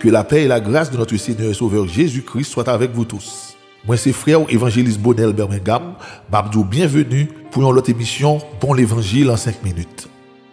Que la paix et la grâce de notre Seigneur et Sauveur Jésus-Christ soient avec vous tous. Moi, c'est frère évangéliste Bonel Birmingham. Babdou, bienvenue pour une autre émission Bon l'Évangile en 5 minutes.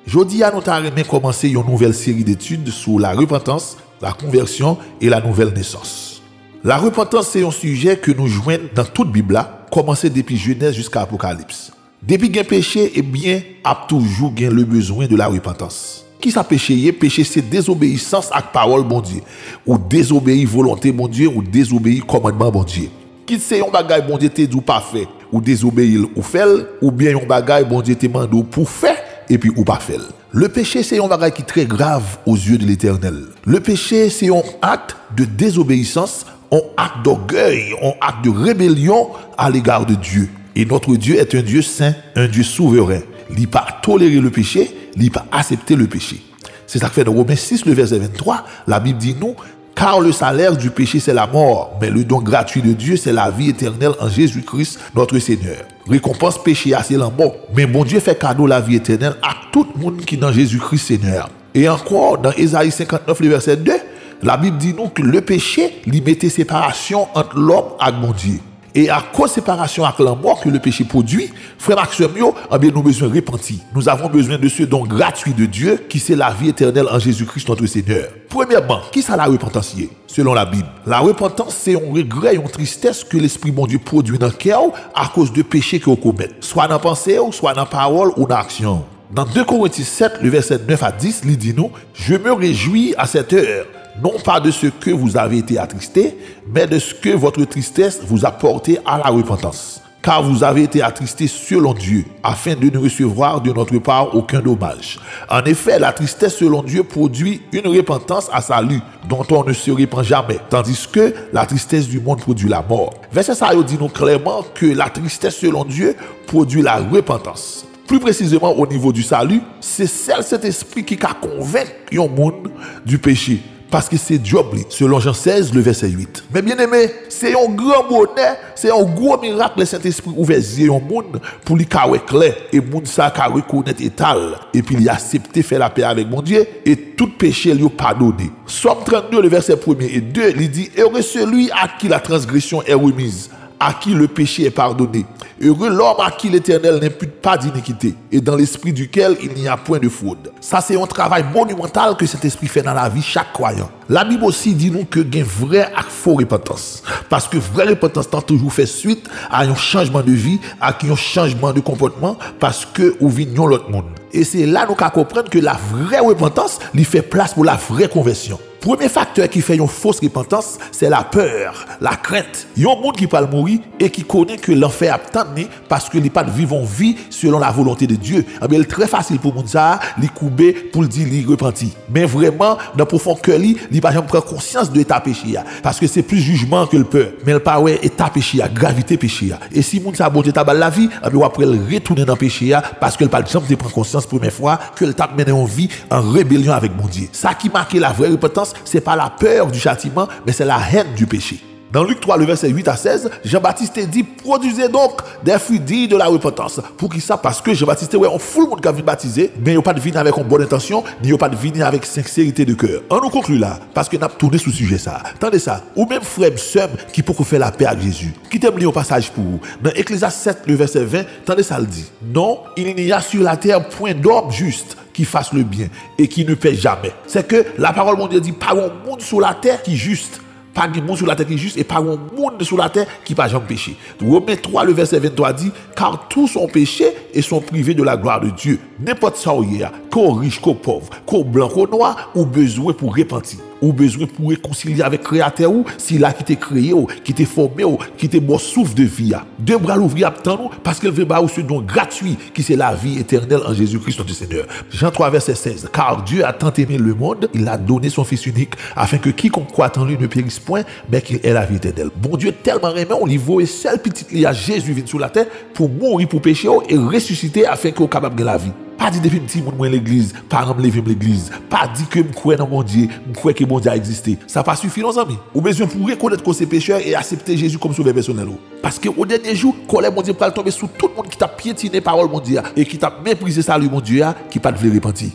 Jeudi, nous avons commencé une nouvelle série d'études sur la repentance, la conversion et la nouvelle naissance. La repentance, c'est un sujet que nous joignons dans toute Bible, commencé depuis Genèse jusqu'à Apocalypse. Depuis qu'il y a péché, eh bien, a toujours le besoin de la repentance. Qui ça péché? Péché, c'est désobéissance à la parole bon Dieu, ou désobéir volonté bon Dieu, ou désobéir commandement bon Dieu. Qui c'est un bagage bon Dieu te dit pas fait, ou désobéir ou faire, ou bien un bagage bon Dieu te demande pour faire et puis ou pas faire. Le péché, c'est un bagage qui est très grave aux yeux de l'Éternel. Le péché, c'est un acte de désobéissance, un acte d'orgueil, un acte de rébellion à l'égard de Dieu. Et notre Dieu est un Dieu saint, un Dieu souverain. Il n'a pas toléré le péché, il n'a pas accepté le péché. C'est ça que fait dans Romains 6, le verset 23, la Bible dit nous, car le salaire du péché c'est la mort, mais le don gratuit de Dieu c'est la vie éternelle en Jésus-Christ notre Seigneur. Récompense péché c'est la mort, mais bon Dieu fait cadeau la vie éternelle à tout le monde qui est dans Jésus-Christ Seigneur. Et encore dans Ésaïe 59, le verset 2, la Bible dit nous que le péché lui mettait séparation entre l'homme et mon Dieu. Et à cause de séparation avec la mort que le péché produit, frère Maxime, nous avons besoin de repentir. Nous avons besoin de ce don gratuit de Dieu qui c'est la vie éternelle en Jésus-Christ notre Seigneur. Premièrement, qui ça la repentance selon la Bible? La repentance c'est un regret et une tristesse que l'Esprit bon Dieu produit dans le cœur à cause de péché que vous commettez. Soit dans la pensée, soit dans la parole ou dans l'action. Dans 2 Corinthiens 7, le verset 9 à 10, il dit nous, je me réjouis à cette heure. Non pas de ce que vous avez été attristé, mais de ce que votre tristesse vous a porté à la repentance. Car vous avez été attristé selon Dieu, afin de ne recevoir de notre part aucun dommage. En effet, la tristesse selon Dieu produit une repentance à salut, dont on ne se repent jamais, tandis que la tristesse du monde produit la mort. Verset ça dit nous clairement que la tristesse selon Dieu produit la repentance. Plus précisément au niveau du salut, c'est cet esprit qui a convaincu le monde du péché. Parce que c'est Job, selon Jean 16, le verset 8. Mais bien aimé, c'est un grand bonheur, c'est un gros miracle, le Saint-Esprit ouvert les yeux au monde pour lui carrer clair et monde ça reconnaître étal et puis il a accepté faire la paix avec mon Dieu et tout péché lui pardonné. Somme 32, le verset 1 et 2, il dit heureux celui à qui la transgression est remise, à qui le péché est pardonné. Heureux l'homme à qui l'Éternel n'impute pas d'iniquité et dans l'esprit duquel il n'y a point de fraude. Ça, c'est un travail monumental que cet esprit fait dans la vie chaque croyant. La Bible aussi dit nous que il y a vraie et faux repentance. Parce que vraie repentance t'a toujours fait suite à un changement de vie, à un changement de comportement, parce que ou vignons l'autre monde. Et c'est là nous qu'à comprendre que la vraie repentance lui fait place pour la vraie conversion. Premier facteur qui fait une fausse repentance, c'est la peur, la crainte. Il y a un monde qui parle mourir et qui connaît que l'enfer attend parce que les pas vivent vie selon la volonté de Dieu. Il est très facile pour monde ça, les couper pour le dire, les repentir. Mais vraiment, dans le profond cœur, il pas jamais prendre conscience de l'état péché parce que c'est plus jugement que le peur. Mais il pas ouais état péché, gravité péché. Et si monde ça bonté ta la vie, après il retourner dans péché parce que il pas jamais prendre conscience première fois que le t'a mené en vie en rébellion avec mon Dieu. Ça qui marque la vraie repentance, c'est pas la peur du châtiment, mais c'est la haine du péché. Dans Luc 3, le verset 8 à 16, Jean-Baptiste dit, produisez donc des fruits dignes de la repentance. Pour qui ça? Parce que Jean-Baptiste, on fout le monde qui a venu baptiser, mais il n'y a pas de venir avec une bonne intention, ni il n'y a pas de venir avec sincérité de cœur. On nous conclut là, parce que nous avons tourné sur ce sujet ça. Attendez ça, ou même frère Sam qui peut faire la paix avec Jésus. Qui t'aime lire au passage pour vous. Dans Ecclésiaste 7, le verset 20, attendez ça le dit. Non, il n'y a sur la terre point d'homme juste qui fasse le bien et qui ne paie jamais. C'est que la parole de Dieu dit, pas un monde sur la terre qui est juste. Pas de monde sur la terre qui est juste et pas un monde sur la terre qui n'a jamais péché. Romains 3, le verset 23 dit, car tous ont péché et sont privés de la gloire de Dieu. N'importe ça où il y a, qu'au riche, qu'au pauvre, qu'au blanc, qu'au noir, ou besoin pour repentir. Ou besoin pour réconcilier avec le Créateur ou s'il a qui t'a créé ou qui t'a formé ou qui t'a bon souffle de vie. Deux bras l'ouvrir à nous parce qu'elle veut ce don gratuit qui c'est la vie éternelle en Jésus-Christ notre Seigneur. Jean 3 verset 16. Car Dieu a tant aimé le monde, il a donné son Fils unique afin que quiconque croit en lui ne périsse point, mais qu'il ait la vie éternelle. Bon Dieu tellement aimé, on lui voit seul petit lit à Jésus vient sur la terre pour mourir pour pécher et ressusciter afin qu'il soit capable de la vie. Pas dit depuis petit monde l'église, parents me lever l'église. Pas dit que me crois dans mon Dieu, me crois que mon Dieu a existé. Ça pas suffit nos amis. Ou besoin pour reconnaître que c'est pécheur et accepter Jésus comme sauveur personnel. Parce que au dernier jour, colère mon Dieu va tomber sur tout le monde qui t'a piétiné parole mon Dieu et qui t'a méprisé salut mon Dieu qui pas de repentir.